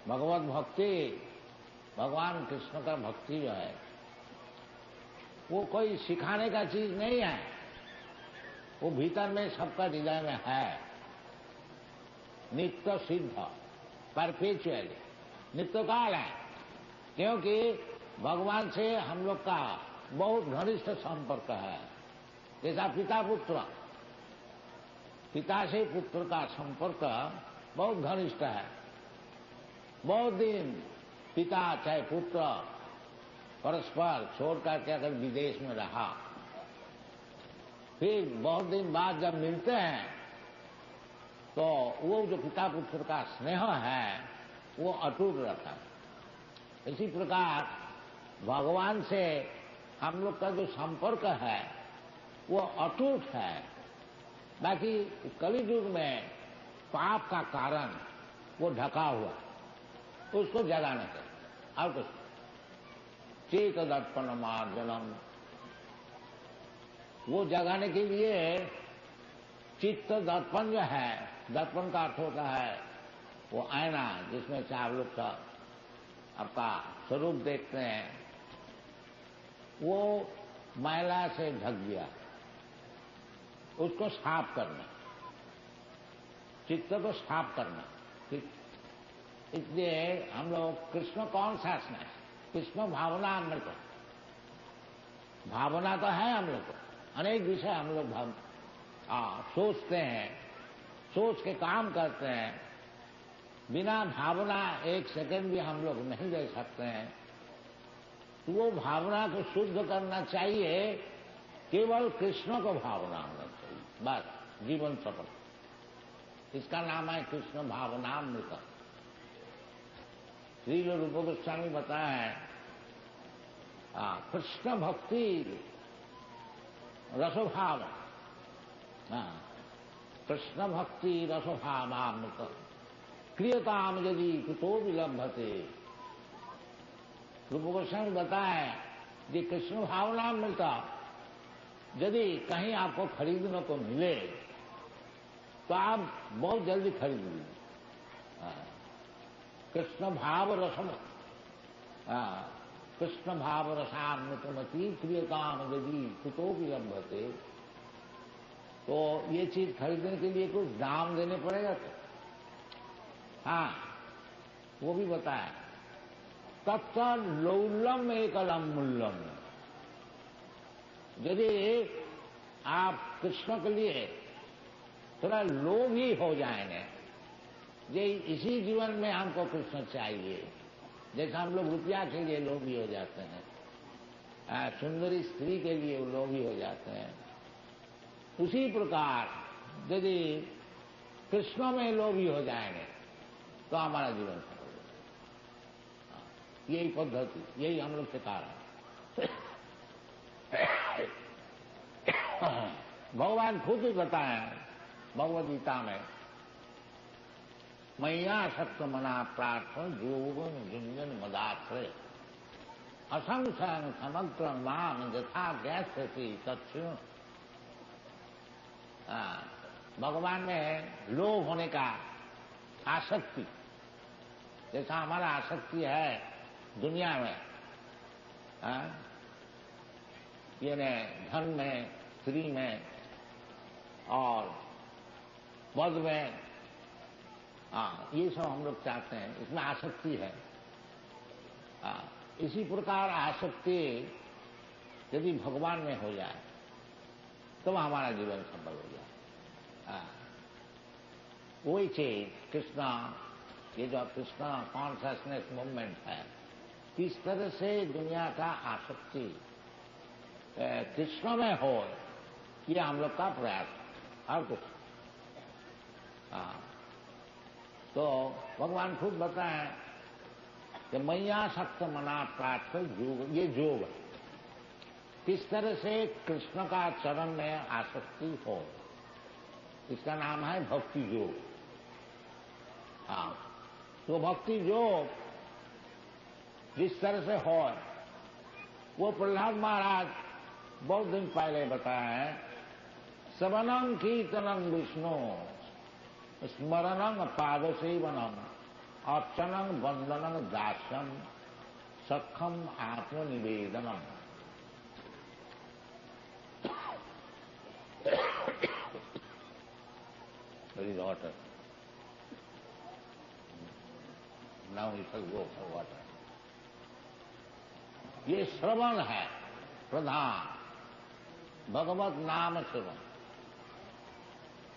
भगवत भक्ति, भगवान कृष्ण का भक्ति जो है वो कोई सिखाने का चीज नहीं है, वो भीतर में सबका हृदय में है, नित्य सिद्ध, परपेचुअली, नित्यकाल है। क्योंकि भगवान से हम लोग का बहुत घनिष्ठ संपर्क है। जैसा पिता पुत्र, पिता से पुत्र का संपर्क बहुत घनिष्ठ है। बहुत दिन पिता चाहे पुत्र परस्पर छोड़ करके अगर विदेश में रहा, फिर बहुत दिन बाद जब मिलते हैं तो वो जो पिता पुत्र का स्नेह है वो अटूट रहता है। इसी प्रकार भगवान से हम लोग का जो संपर्क है वो अटूट है। बाकी कलि युग में पाप का कारण वो ढका हुआ, उसको जगाने के और कुछ चेत दर्पण मार्जनम, वो जगाने के लिए चित्त दर्पण जो है, दर्पण का अर्थ होता है वो आईना जिसमें से आप लोग का आपका स्वरूप देखते हैं, वो मैला से ढक गया, उसको साफ करना, चित्त को साफ करना। इसलिए हम लोग कृष्ण कॉन्शसनेस, कृष्ण भावना अमृत, भावना तो है हम लोग को, अनेक विषय हम लोग सोचते हैं, सोच के काम करते हैं। बिना भावना एक सेकंड भी हम लोग नहीं रह सकते हैं। तो वो भावना को शुद्ध करना चाहिए, केवल कृष्ण को भावना होना चाहिए, बस जीवन सफल। इसका नाम है कृष्ण भावनामृत। श्री रूप गोस्वामी बताया है कृष्ण भक्ति रसोभाव, कृष्ण भक्ति रसोभावामृत क्रियताम यदि कुतो विलंभते। रूप गोस्वामी बताया कि कृष्ण भावनामृत यदि कहीं आपको खरीदने को मिले तो आप बहुत जल्दी खरीद लीजिए। कृष्ण भाव रसम, कृष्ण भाव रसामृतमती क्रियताम यदि कुतो विलंभते। तो ये चीज खरीदने के लिए कुछ दाम देने पड़ेगा तो वो भी बताया तत्व लौल्यम एकलम मूल्यम। यदि आप कृष्ण के लिए थोड़ा लोभी हो जाएंगे, ये इसी जीवन में हमको कृष्ण चाहिए, जैसा हम लोग रुपया के लिए लोभी हो जाते हैं, सुंदरी स्त्री के लिए लोभी हो जाते हैं, उसी प्रकार यदि कृष्ण में लोभी हो जाएंगे तो हमारा जीवन सफल हो जाएगा। यही पद्धति, यही हम लोग सिखा रहे हैं। भगवान खुद ही बताए भगवद गीता में, मैया सत्य मना प्रार्थन जोगन गुंजन मदाश्रय असंख्यन समग्र नाम यथा गैस तत्व। भगवान में लोभ होने का आसक्ति, जैसा हमारा आसक्ति है दुनिया में, ये धन में, स्त्री में और पद में, ये सब हम लोग चाहते हैं, इसमें आसक्ति है। इसी प्रकार आसक्ति यदि भगवान में हो जाए तो हमारा जीवन सफल हो जाए। वही चीज कृष्णा, ये जो कृष्णा कॉन्शसनेस मूवमेंट है, किस तरह से दुनिया का आसक्ति कृष्ण में हो, ये हम लोग का प्रयास है और कुछ। तो भगवान खुद बताएं कि मैया सक्त मना प्रार्थ योग, ये योग है। किस तरह से कृष्ण का चरण में आसक्ति हो, इसका नाम है भक्ति योग। तो भक्ति योग जिस तरह से हो, वो प्रहलाद महाराज बहुत दिन पहले बताया है, श्रवणं कीर्तनं विष्णु स्मरणं पाद सेवनम अर्चनं वंदनं दास्यम सखम आत्मनिवेदनम। There is water. Now he shall go for water. ये श्रवण है प्रधान, भगवत नाम श्रवण।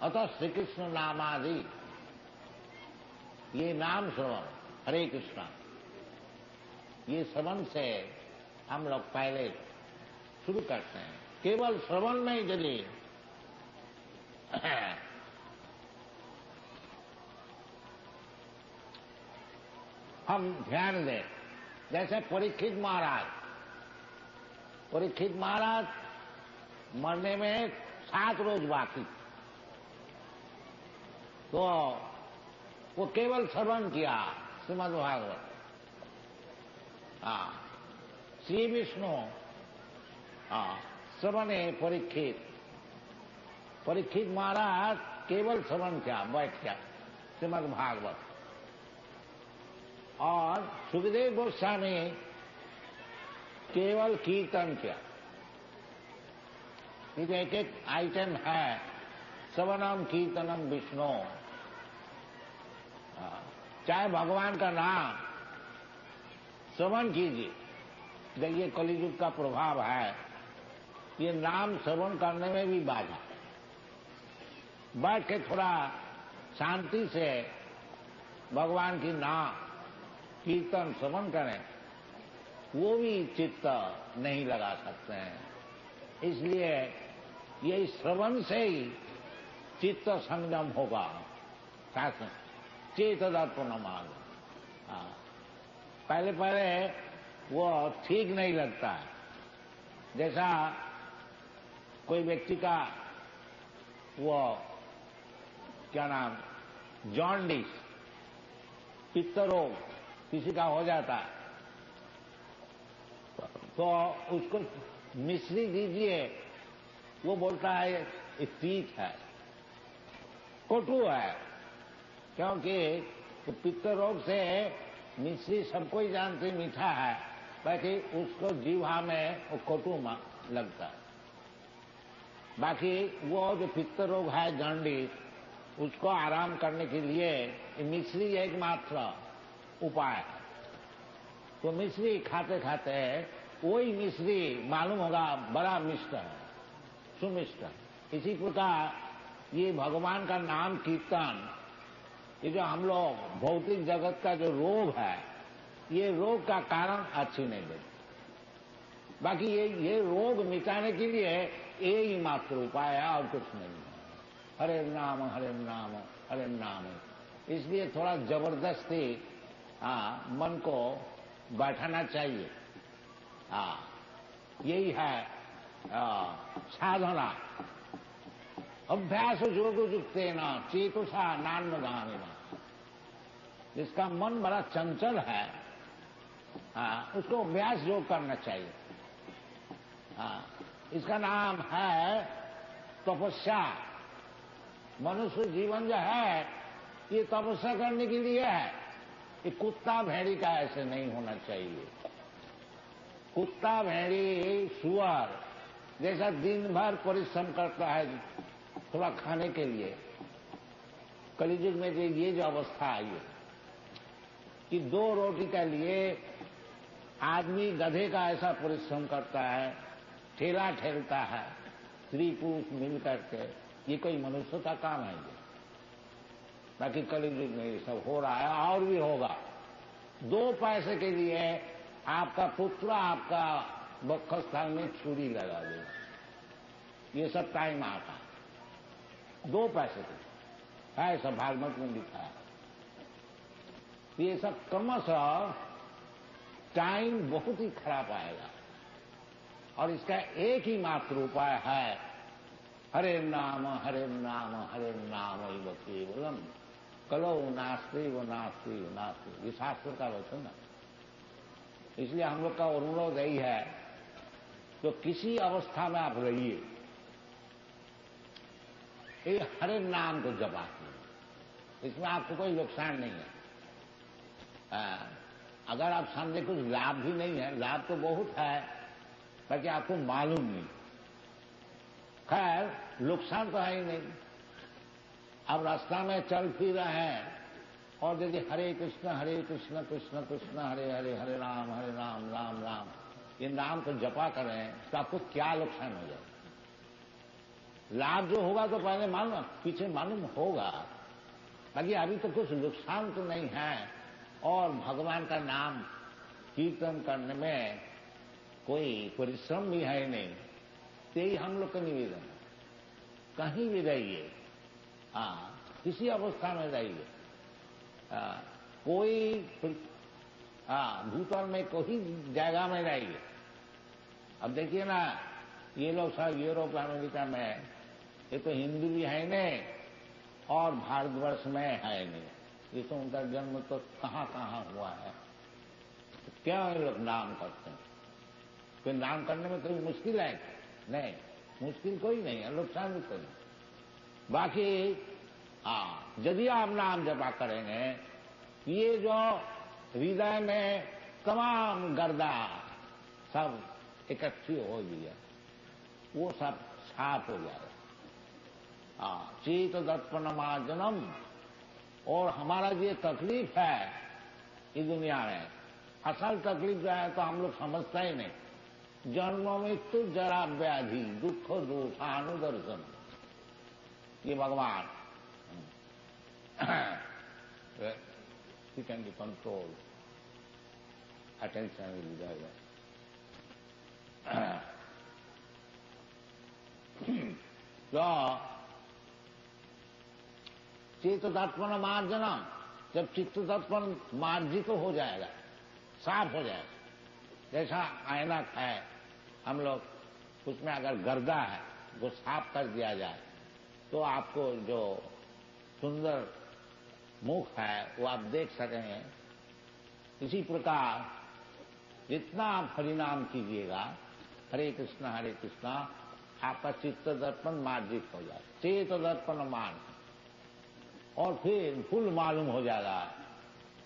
अतः श्री कृष्ण नामादि ये नाम श्रवण, हरे कृष्णा, ये श्रवण से हम लोग पहले शुरू करते हैं। केवल श्रवण में यदि हम ध्यान दें, जैसे परीक्षित महाराज मरने में 7 रोज बाकी, तो वो केवल श्रवण किया श्रीमद् भागवत। श्री विष्णु श्रवणे परीक्षित महाराज केवल श्रवण किया, बैठ गया श्रीमद् भागवत। और सुखदेव गोस्वामी केवल कीर्तन किया। एक एक आइटम है, श्रवणम कीर्तनम विष्णु। चाहे भगवान का नाम श्रवण कीजिए। देखिए कलियुग का प्रभाव है, ये नाम श्रवण करने में भी बाधा। बैठ के थोड़ा शांति से भगवान की नाम कीर्तन श्रवण करें, वो भी चित्त नहीं लगा सकते हैं। इसलिए ये श्रवण से ही चित्त संयम होगा। शास्त्र चेत दर्पणमार्ग, पहले वो ठीक नहीं लगता है। जैसा कोई व्यक्ति का वो क्या नाम, जॉन्डिस, पित्त रोग किसी का हो जाता है, तो उसको मिश्री दीजिए, वो बोलता है ये तीत है, कटु है। क्योंकि पित्त रोग से मिश्री सबको ही जानते मीठा है, बाकी उसको जीवा में वो कटु लगता है। बाकी वो जो पित्त रोग है जॉन्डिस, उसको आराम करने के लिए मिश्री एकमात्र उपाय है। तो मिश्री खाते खाते वही मिश्री मालूम होगा बड़ा मिष्ट है, सुमिष्ट। इसी प्रकार ये भगवान का नाम कीर्तन, ये जो हम लोग भौतिक जगत का जो रोग है, ये रोग का कारण अच्छी नहीं देती। बाकी ये रोग मिटाने के लिए यही मात्र उपाय है और कुछ नहीं है। हरे नाम हरे नाम हरे नाम। इसलिए थोड़ा जबरदस्ती मन को बैठाना चाहिए। यही है साधना। अभ्यास योग युक्तेन चेतुषा नान्वगामिना। जिसका मन बड़ा चंचल है, उसको अभ्यास योग करना चाहिए। इसका नाम है तपस्या। मनुष्य जीवन जो है ये तपस्या करने के लिए है। ये कुत्ता भेड़ी का ऐसे नहीं होना चाहिए। कुत्ता भेड़ी सुअर जैसा दिन भर परिश्रम करता है थोड़ा खाने के लिए, कलियुग में ये जो अवस्था आई है कि 2 रोटी के लिए आदमी गधे का ऐसा परिश्रम करता है, ठेला ठेलता है, स्त्री पुरुष मिल करके। ये कोई मनुष्य का काम है ये? बाकी कलियुग में ये सब हो रहा है और भी होगा। 2 पैसे के लिए आपका पुत्र आपका वक्षस्थल में छुरी लगा देगा। ये सब टाइम आता है 2 पैसे के, ऐसा भागवत में लिखा है। ये सब क्रमशः टाइम बहुत ही खराब आएगा। और इसका एक ही मात्र उपाय है, हरे नाम हरे नाम हरे नाम केवलम कलो नास्ति वो नास्ति नास्ति। ये शास्त्र का वचन है। इसलिए हम लोग का अनुरोध यही है, तो किसी अवस्था में आप रहिए, ये हरे नाम को जपा, इसमें आपको कोई नुकसान नहीं है। अगर आप समझे कुछ लाभ भी नहीं है, लाभ तो बहुत है, ताकि आपको मालूम नहीं। खैर, नुकसान तो है ही नहीं। अब रास्ता में चल फिर रहे हैं और यदि हरे कृष्ण कृष्ण कृष्ण हरे हरे, हरे राम राम राम, ये नाम को जपा करें तो आपको क्या नुकसान हो जाए? लाभ जो होगा तो पहले मालूम, पीछे मालूम होगा, बाकी अभी तो कुछ नुकसान तो नहीं है। और भगवान का नाम कीर्तन करने में कोई परिश्रम भी है नहीं। यही हम लोग का निवेदन है, कहीं भी रहिए, किसी अवस्था में रहिए, कोई भूतल में कोई जगह में रहिए। अब देखिए ना, ये लोग सब यूरोप अमेरिका में, ये तो हिंदू भी है नहीं और भारतवर्ष में है नहीं। ये तो उनका जन्म तो कहाँ कहाँ हुआ है। तो क्या ये लोग नाम करते हैं? कोई नाम करने में कोई मुश्किल है? नहीं, मुश्किल कोई नहीं है, नुकसान भी कोई नहीं। बाकी यदि आप नाम जपा करेंगे, ये जो हृदय में तमाम गर्दा सब इकट्ठी हो गई है, वो सब साफ हो जाएगा। चेत दर्पण मार्जनम। और हमारा जो तकलीफ है इस दुनिया में, असल तकलीफ जो है तो हम लोग समझता ही नहीं। जन्मों में तो जरा व्याधि दुख दोषानुदर्शन, ये भगवान he can be controlled. Attention will be there. तो चित्त दर्पण मार्जना, जब चित्त दर्पण मार्जित तो हो जाएगा, साफ हो जाएगा, जैसा ऐनक है, हम लोग उसमें अगर गर्दा है वो साफ कर दिया जाए तो आपको जो सुंदर मुख है वो आप देख सकेंगे। इसी प्रकार जितना आप हरिनाम कीजिएगा, हरे कृष्णा, आपका चित्त दर्पण मार्जित हो जाए, चेत दर्पण मान, और फिर फुल मालूम हो जाएगा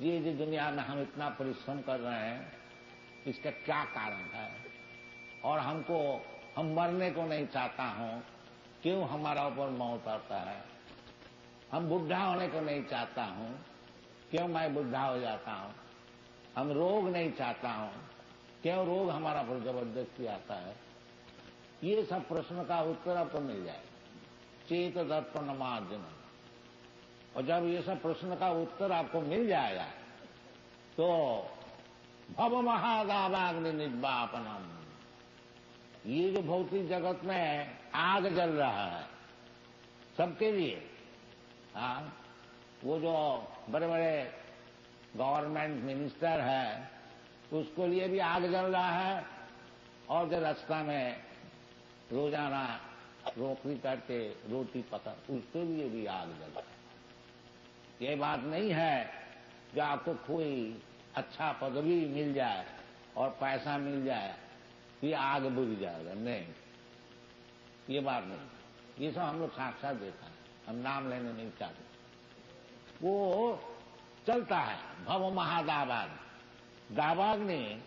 ये जो दुनिया में हम इतना परिश्रम कर रहे हैं इसका क्या कारण है, और हम मरने को नहीं चाहता हूं, क्यों हमारा ऊपर मौत आता है। हम बुढ़ा होने को नहीं चाहता हूं, क्यों मैं बुढ़ा हो जाता हूं। हम रोग नहीं चाहता हूं, क्यों रोग हमारा पर जबरदस्ती आता है। ये सब प्रश्न का उत्तर आपको मिल जाए, चेत दर्पण मार्जन। और जब ये सब प्रश्न का उत्तर आपको मिल जाएगा तो भव महादावाग्नि निर्वापनम, ये जो भौतिक जगत में आग जल रहा है सबके लिए, वो जो बड़े बड़े गवर्नमेंट मिनिस्टर है उसके लिए भी आग जल रहा है, और जो रास्ता में रोजाना नौकरी करके रोटी पका उसके लिए भी आग जल रहा है। ये बात नहीं है कि आपको कोई अच्छा पदवी मिल जाए और पैसा मिल जाए ये आग बुझ जाएगा, नहीं, ये बात नहीं। ये सब हम लोग साक्षात देखा है, हम नाम लेने नहीं चाहते। वो चलता है भव महादावाग्नि। दावाग्नि,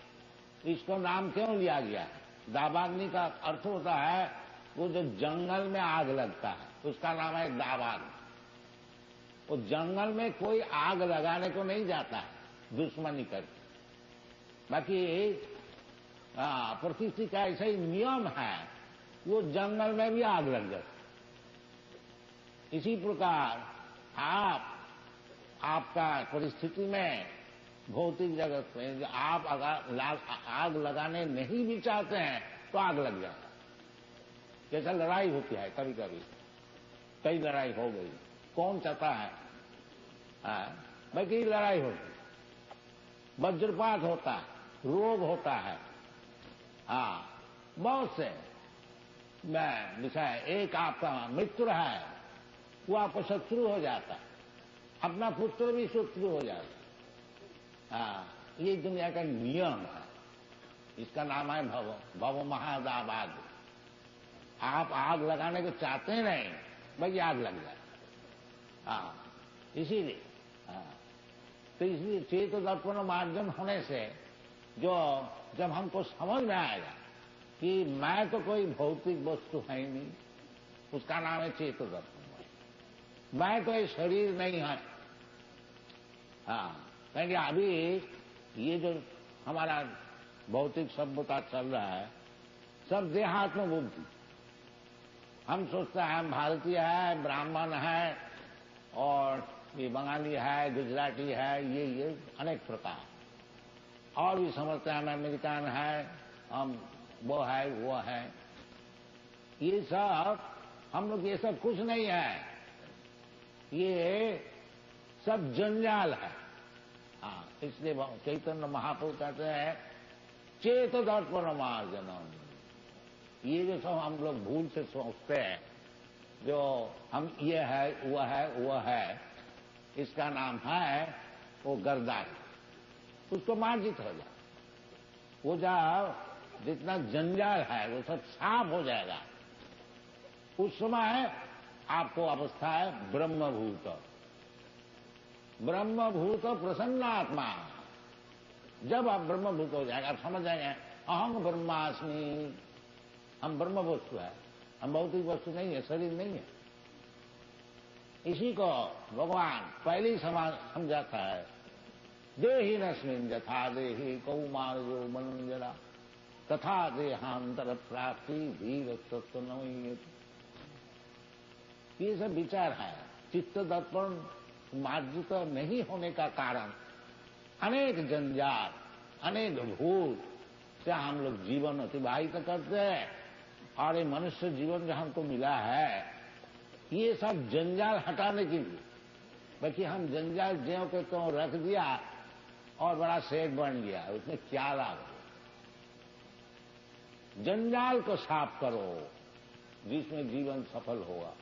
इसको नाम क्यों लिया गया है? दावाग्नि का अर्थ होता है वो जो जंगल में आग लगता है उसका नाम है दावाग्नि। वो जंगल में कोई आग लगाने को नहीं जाता है दुश्मनी करके, बाकी प्रकृति का ऐसा ही नियम है, वो जंगल में भी आग लग जाती। इसी प्रकार आपका परिस्थिति में भौतिक जगत में आप अगर आग लगाने नहीं भी चाहते हैं तो आग लग जाता। जैसा लड़ाई होती है कभी कभी, कई लड़ाई हो गई, कौन चाहता है भाई कई लड़ाई होती, वज्रपात होता है, रोग होता है, बहुत से विषय। एक आपका मित्र है वो आपको शत्रु हो जाता है, अपना पुत्र भी शत्रु हो जाता है। ये दुनिया का नियम है, इसका नाम है भव महादावाग्नि। आप आग लगाने को चाहते नहीं, भाई आग लग जाए। इसीलिए तो इसलिए चेत दर्पण मार्जन होने से जो जब हमको समझ में आएगा कि मैं तो कोई भौतिक वस्तु है ही नहीं, उसका नाम है चेत दर्पण। मैं तो ये शरीर नहीं है। हाँ, कहेंगे अभी ये जो हमारा भौतिक सभ्यता चल रहा है सब देहात्म बुद्धि। हम सोचते हैं हम भारतीय है, ब्राह्मण है, और ये बंगाली है, गुजराती है, ये अनेक प्रकार, और भी समझते हैं हम अमेरिकन है, हम वो है वो है। ये सब हम लोग, ये सब कुछ नहीं है, ये सब जंजाल है। हाँ, इसलिए चैतन्य महाप्रभु कहते हैं चेत दर्पण मार्जनम। ये जो सब हम लोग भूल से सोचते हैं, जो हम ये है वो है, इसका नाम है वो गर्दारी। उसको मार्जित हो जाए, वो जब जितना जंजाल है वो सब साफ हो जाएगा, उस समय आपको अवस्था है ब्रह्मभूत। ब्रह्मभूत प्रसन्नात्मा। जब आप ब्रह्मभूत हो जाएगा, आप समझ जाएंगे अहम ब्रह्मास्मि, हम ब्रह्म वस्तु है, हम भौतिक वस्तु नहीं है, शरीर नहीं है। इसी को भगवान पहले ही समझाता है, देहिनस्मिन् यथा देहि कौमार्यो मनोजरा तथा देहांतर प्राप्ति धीर तत्व नमयेति। ये सब विचार है। चित्त दर्पण मार्जित नहीं होने का कारण अनेक जंजाल, अनेक भूल से हम लोग जीवन अतिबाहित करते हैं। और ये मनुष्य जीवन जो हमको मिला है, ये सब जंजाल हटाने के लिए। बाकी हम जंजाल ज्यों के त्यों रख दिया और बड़ा शेख बन गया, उसमें क्या लाभ? जंजाल को साफ करो जिसमें जीवन सफल होगा।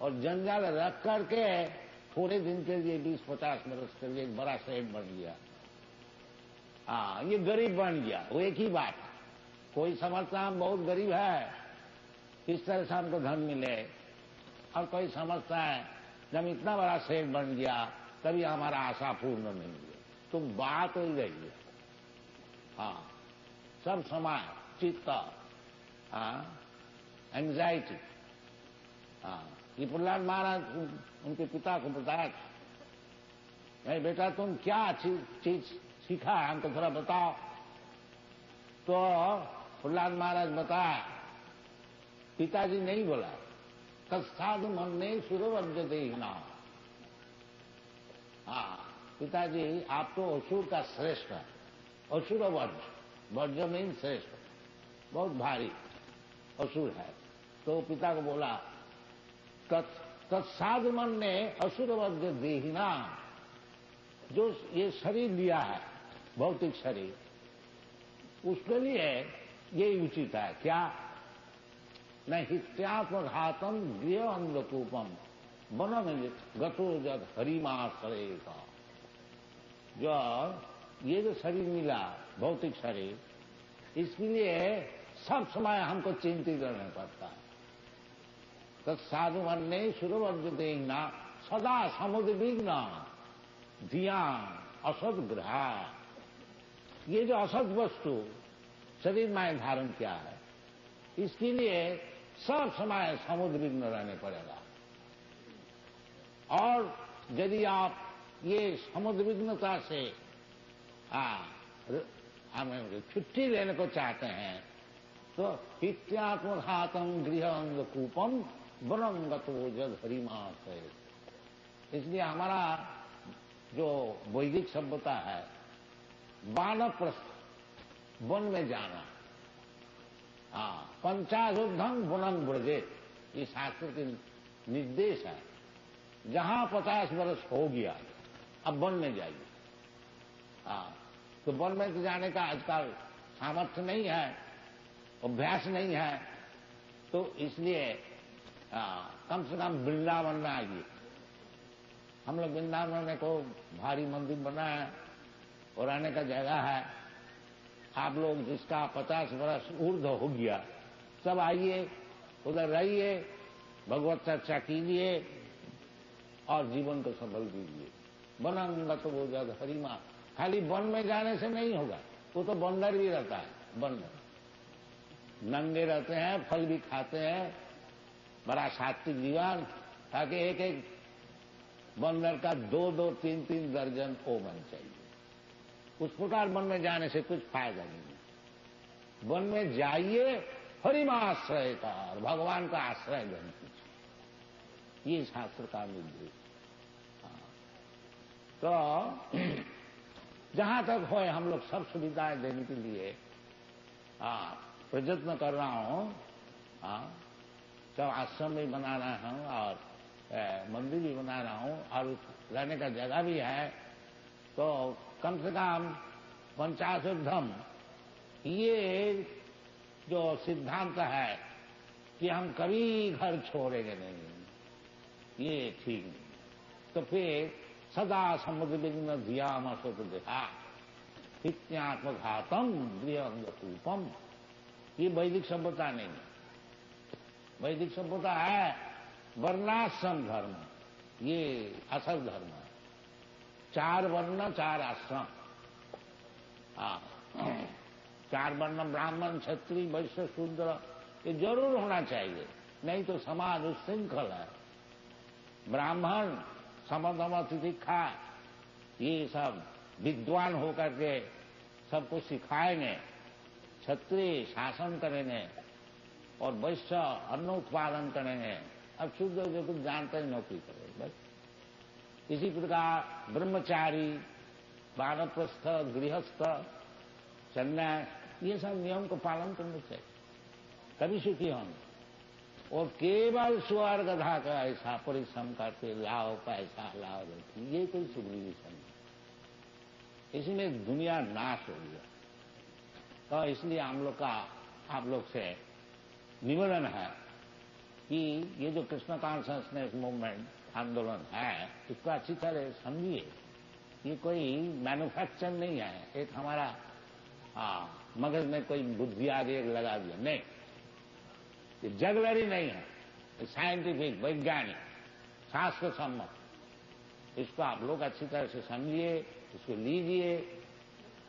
और जंजाल रख करके थोड़े दिन के लिए 20-50 वर्ष के लिए एक बड़ा शेख बन गया, हाँ, ये गरीब बन गया, वो एक ही बात है। कोई समझता हम बहुत गरीब है, इस तरह से हमको धन मिले, और कोई समझता है जब इतना बड़ा शेख बन गया तभी हमारा आशा पूर्ण नहीं हुई। तो बात ही रही है। हाँ, सब समय चित्त, हाँ, एंजाइटी। हाँ, ये प्रहलाद महाराज उनके पिता को बताया था, नहीं बेटा तुम क्या चीज सीखा है हमको थोड़ा बताओ। तो प्रहलाद महाराज बताया, पिताजी नहीं बोला, तत्साधु मन ने सुरवज्र देना। हाँ, पिताजी आप तो असुर का श्रेष्ठ है, असुर वज्र, वज्र में श्रेष्ठ, बहुत भारी असुर है। तो पिता को बोला, तत्साधु मन ने असुर वज्र देहिना, जो ये शरीर लिया है भौतिक शरीर, उसके लिए ये उचित है क्या? न हित्यात्मघातम गृह अंधकूपम बनम गतो जद हरिमाश्रय का। जो ये जो शरीर मिला भौतिक शरीर, इसके लिए सब समय हमको चिंतित रहना पड़ता है। तो साधु मन ने सुरवज्र देना सदा समुद्र विघ्न ध्यान असद ग्रहा। ये जो असद वस्तु शरीर में धारण किया है, इसके लिए सब समय समुद्र विघ्न रहने पड़ेगा। और यदि आप ये समुद्र विघ्नता से हमें छुट्टी लेने को चाहते हैं, तो हित्यात्मघातम गृह अंधकूपम वनंगतो जद हरिमाश्रय। इसलिए हमारा जो वैदिक सभ्यता है, वानप्रस्थ, वन में जाना, हाँ, पंचाशोद्धम वनम व्रजेत, ये शास्त्र के निर्देश है। जहां 50 वर्ष हो गया अब वन में जाइए। हाँ, तो वन में तो जाने का आजकल सामर्थ्य नहीं है, अभ्यास नहीं है, तो इसलिए कम से कम वृंदावन में आइए। हम लोग वृंदावन में को भारी मंदिर बना है और रहने का जगह है। आप लोग जिसका 50 वर्ष ऊर्ध्व हो गया, सब आइए, उधर रहिए, भगवत चर्चा कीजिए और जीवन को सफल कीजिए। वनंगत वो जग हरिमा। खाली वन में जाने से नहीं होगा, वो तो बंदर भी रहता है, बंदर नंगे रहते हैं, फल भी खाते हैं, बड़ा सात्विक जीवन, ताकि एक एक बंदर का 2-2, 3-3 दर्जन ओवन चाहिए। उस प्रकार वन में जाने से कुछ फायदा नहीं। वन में जाइए हरिमाश्रय का, भगवान का आश्रय ग्रहण कीजिए, ये शास्त्र का निर्देश। तो जहां तक हो हम लोग सब सुविधाएं देने के लिए प्रयत्न कर रहा हूं। सब आश्रम भी बना रहा हूं और मंदिर भी बना रहा हूं और रहने का जगह भी है। तो कम से कम 50 धम, ये जो सिद्धांत है कि हम कभी घर छोड़ेंगे नहीं, ये ठीक नहीं। तो फिर सदा समुद्र विघ्न धियाम सुखा इत्यात्मघातम गृहंगूपम, ये वैदिक सभ्यता नहीं है। वैदिक सभ्यता है वर्णाश्रम धर्म, ये असल धर्म है। 4 वर्ण 4 आश्रम, 4 वर्ण ब्राह्मण क्षत्रिय वैश्य शूद्र, ये जरूर होना चाहिए, नहीं तो समाज उच्छृंखल है। ब्राह्मण समदम तितिक्षा, ये सब विद्वान होकर के सबको सिखाएंगे, क्षत्रिय शासन करेंगे और वैश्य अन्न उत्पादन करेंगे। अब शूद्र जो कुछ जानते ही नौकरी करेंगे बस। इसी प्रकार ब्रह्मचारी, वानप्रस्थ, गृहस्थ, सन्यास, ये सब नियम को पालन करना चाहिए, तभी सुखी होंगे। और केवल स्वर्ग गधा का ऐसा परिश्रम करके लाओ पैसा लाओ, ये कोई सिविलाइजेशन नहीं। इसमें दुनिया नाश हो गया। तो इसलिए हम लोग का आप लोग से निवेदन है कि ये जो कृष्ण कॉन्शसनेस मूवमेंट आंदोलन है, इसको अच्छी तरह समझिए। ये कोई मैन्युफैक्चर नहीं है, एक हमारा मगज में कोई बुद्धि आगे लगा दिया, नहीं। ये जगलरी नहीं है, ये साइंटिफिक, वैज्ञानिक, शास्त्र सम्मत। इसको आप लोग अच्छी तरह से समझिए, इसको लीजिए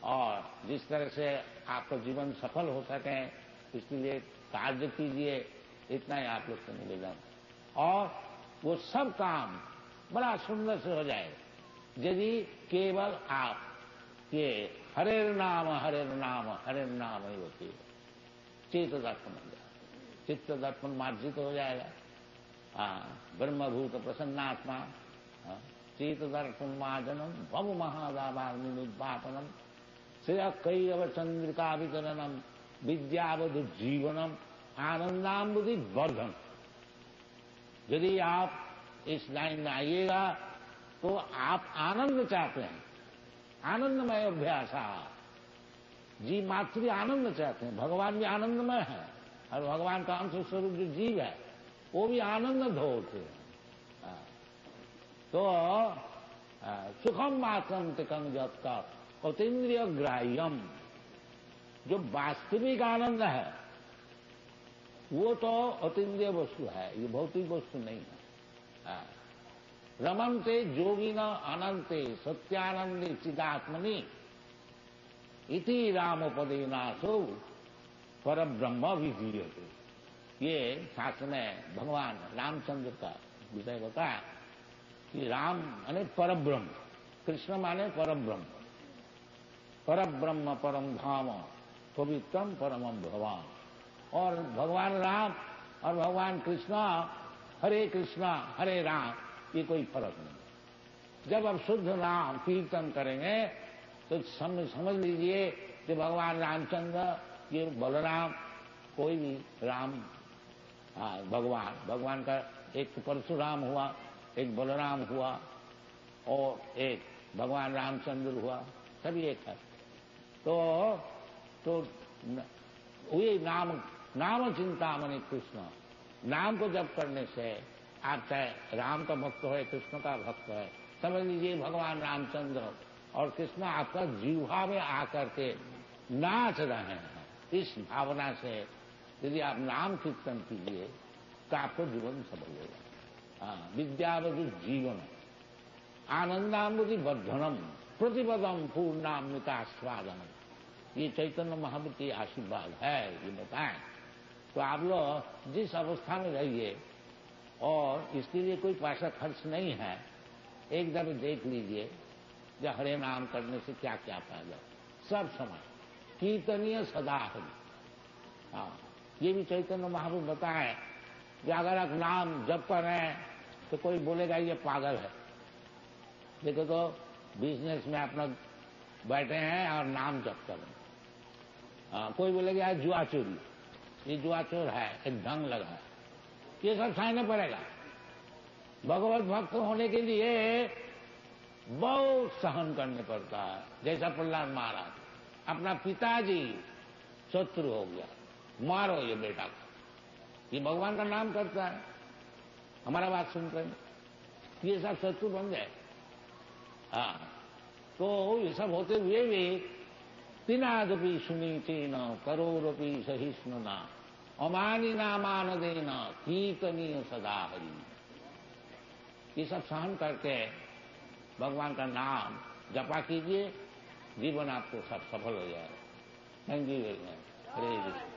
और जिस तरह से आपका जीवन सफल हो सके इसके लिए कार्य कीजिए। इतना ही आप लोग से निवेदन। और वो सब काम बड़ा सुंदर से हो जाए यदि केवल आप ये हरे नाम हरे नाम हरे नाम ही होती, चेत दर्पण हो जाए, चित्त दर्पण मार्जित हो जाएगा। ब्रह्मभूत प्रसन्नात्मा, चेत दर्पण मार्जनम भव महादावाग्निपातनम श्रेय कैरव चंद्रिका वितरणम विद्यावधु जीवनम आनंदाम्बुधि वर्धन। यदि आप इस लाइन में आइएगा तो आप आनंद चाहते हैं, आनंदमय अभ्यास, जी मातृ आनंद चाहते हैं। भगवान भी आनंदमय है और भगवान का अंश स्वरूप जो जीव है वो भी आनंद ढोते हैं। तो सुखम मात्रम तिकम जब का अतीन्द्रिय ग्राह्यम, जो वास्तविक आनंद है वो तो अतीन्द्रिय वस्तु है, ये भौतिक वस्तु नहीं है। रमन्ते जोगिना अनंते सत्यानंदे चिदात्मनि इति रामोपदेनासो पर ब्रह्म विधीयते। ये शास्त्र में भगवान रामचंद्र का विषय बताया कि राम माने परब्रह्म, कृष्ण माने परब्रह्म, परब्रह्म परम धाम पवित्रम परमम भगवान। और भगवान राम और भगवान कृष्णा, हरे कृष्णा हरे राम, ये कोई फर्क नहीं। जब आप शुद्ध नाम कीर्तन करेंगे तो समझ लीजिए कि भगवान रामचंद्र, ये बलराम, कोई भी राम, भगवान का एक परशुराम हुआ, एक बलराम हुआ और एक भगवान रामचंद्र हुआ, सभी एक है। तो वही नाम चिंता मनी कृष्ण, नाम को जप करने से आप चाहे राम का भक्त हो, कृष्ण का भक्त है, समझ लीजिए भगवान रामचंद्र और कृष्ण आपका जीवा में आकर के नाच रहे हैं। इस भावना से यदि आप नाम कीर्तन कीजिए तो आपको जीवन सफल होगा। विद्यावधि जीवन, आनंदामृति वर्धनम प्रतिपदम पूर्णामृतास्वादनम, ये चैतन्य महाप्रभु की आशीर्वाद है, ये बताएं। तो आप लोग जिस अवस्था में रहिए और इसके लिए कोई पैसा खर्च नहीं है, एक दफे देख लीजिए जो हरे नाम करने से क्या क्या फायदा। सब समय कीर्तनीय सदा हरि। हाँ, ये भी चैतन्य महाप्रभु बताए कि अगर आप नाम जप कर रहे हैं तो कोई बोलेगा ये पागल है। देखो तो बिजनेस में अपना बैठे हैं और नाम जप कर रहे हैं। कोई बोलेगा जुआ चोरी, ये जुआ चोर है, एक ढंग लगा है, ये सब सहना पड़ेगा। भगवत भक्त होने के लिए बहुत सहन करने पड़ता है। जैसा प्रहलाद महाराज, अपना पिताजी शत्रु हो गया, मारो ये बेटा को, ये भगवान का नाम करता है, हमारा बात सुनते हैं, ये सब शत्रु बन जाए। हाँ, तो ये सब होते हुए भी तिनादपि सुनीचेन करोरपि सहिष्णुना अमानिना मान देना कीर्तनीय सदा हरि। ये सब सहन करके भगवान का नाम जपा कीजिए, जीवन आपको सब सफल हो जाएगा। Thank you very much. Hare Krishna.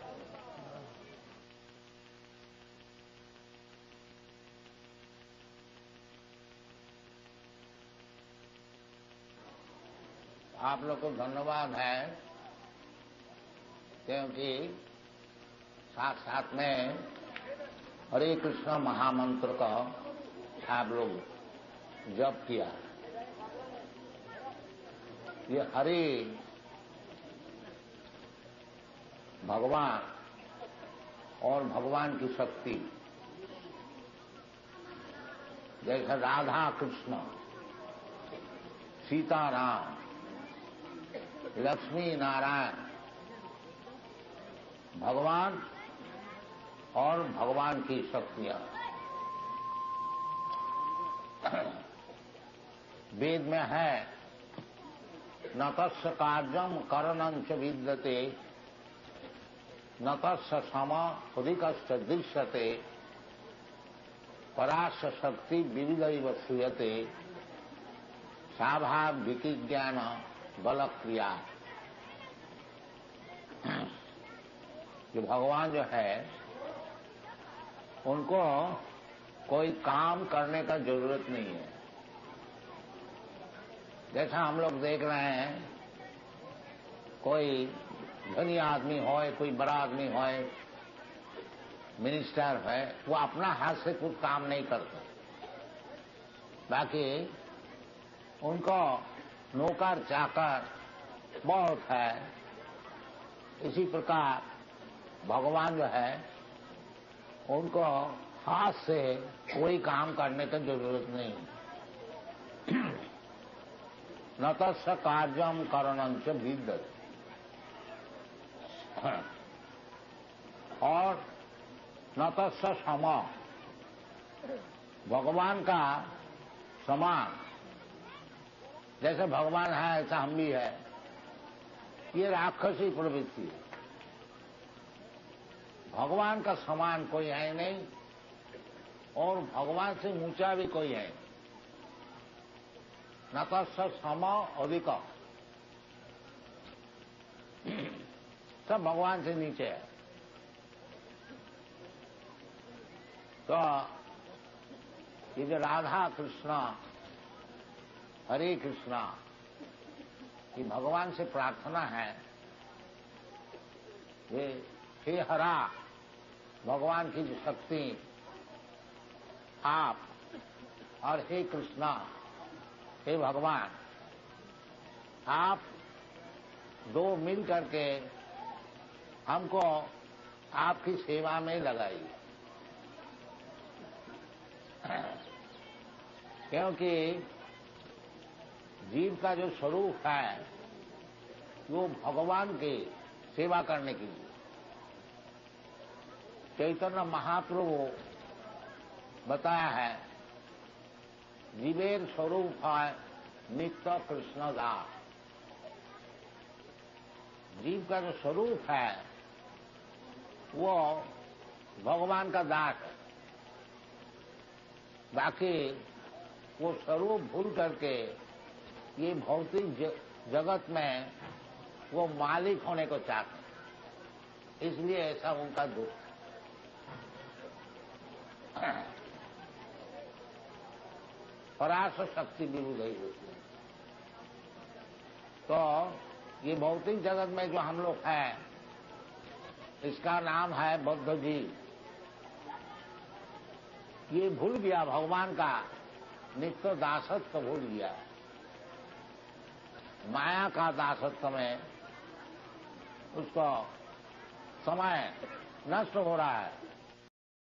आप लोग को धन्यवाद है, क्योंकि साथ साथ में हरे कृष्ण महामंत्र का आप लोग जप किया। ये हरे भगवान और भगवान की शक्ति, जैसे राधा कृष्ण, सीताराम, लक्ष्मी नारायण, भगवान और भगवान की शक्तियां। वेद में है न तस्य कार्यम करणं च विद्यते न तस्य समाधिकश्च दृश्यते परास्य शक्ति विविधैव श्रूयते स्वाभाविकी ज्ञान बल क्रिया। जो भगवान जो है उनको कोई काम करने का जरूरत नहीं है। जैसा हम लोग देख रहे हैं, कोई धनी आदमी हो, कोई बड़ा आदमी हो, मिनिस्टर है, वो अपना हाथ से कुछ काम नहीं करता, बाकी उनको नौकर चाकर बहुत है। इसी प्रकार भगवान जो है उनको हाथ से कोई काम करने की जरूरत नहीं। न तस्य कार्यम करणं च विद्यते, और न तस्य समा, भगवान का समान, जैसे भगवान है ऐसा हम भी है, ये राक्षसी प्रवृत्ति है। भगवान का समान कोई है नहीं और भगवान से ऊंचा भी कोई है। न तस्य सम अधिक, सब भगवान से नीचे है। तो ये जो राधा कृष्ण हरे कृष्णा की भगवान से प्रार्थना है, ये हे हरा, भगवान की जो शक्ति आप, और हे कृष्णा, हे भगवान, आप दो मिल करके हमको आपकी सेवा में लगाइए। क्योंकि जीव का जो स्वरूप है वो भगवान की सेवा करने के लिए। चैतन्य महाप्रभु बताया है, जीवेर स्वरूप है नित्य कृष्ण दास। जीव का जो स्वरूप है वो भगवान का दास है। बाकी वो स्वरूप भूल करके ये भौतिक जगत में वो मालिक होने को चाहते, इसलिए ऐसा उनका दुख। पराशर शक्ति विरुद्ध है। तो ये भौतिक जगत में जो हम लोग हैं, इसका नाम है बौद्ध जी। ये भूल गया भगवान का नित्य दासत्व, भूल गया माया का दासत्व में उसको समय नष्ट हो रहा है।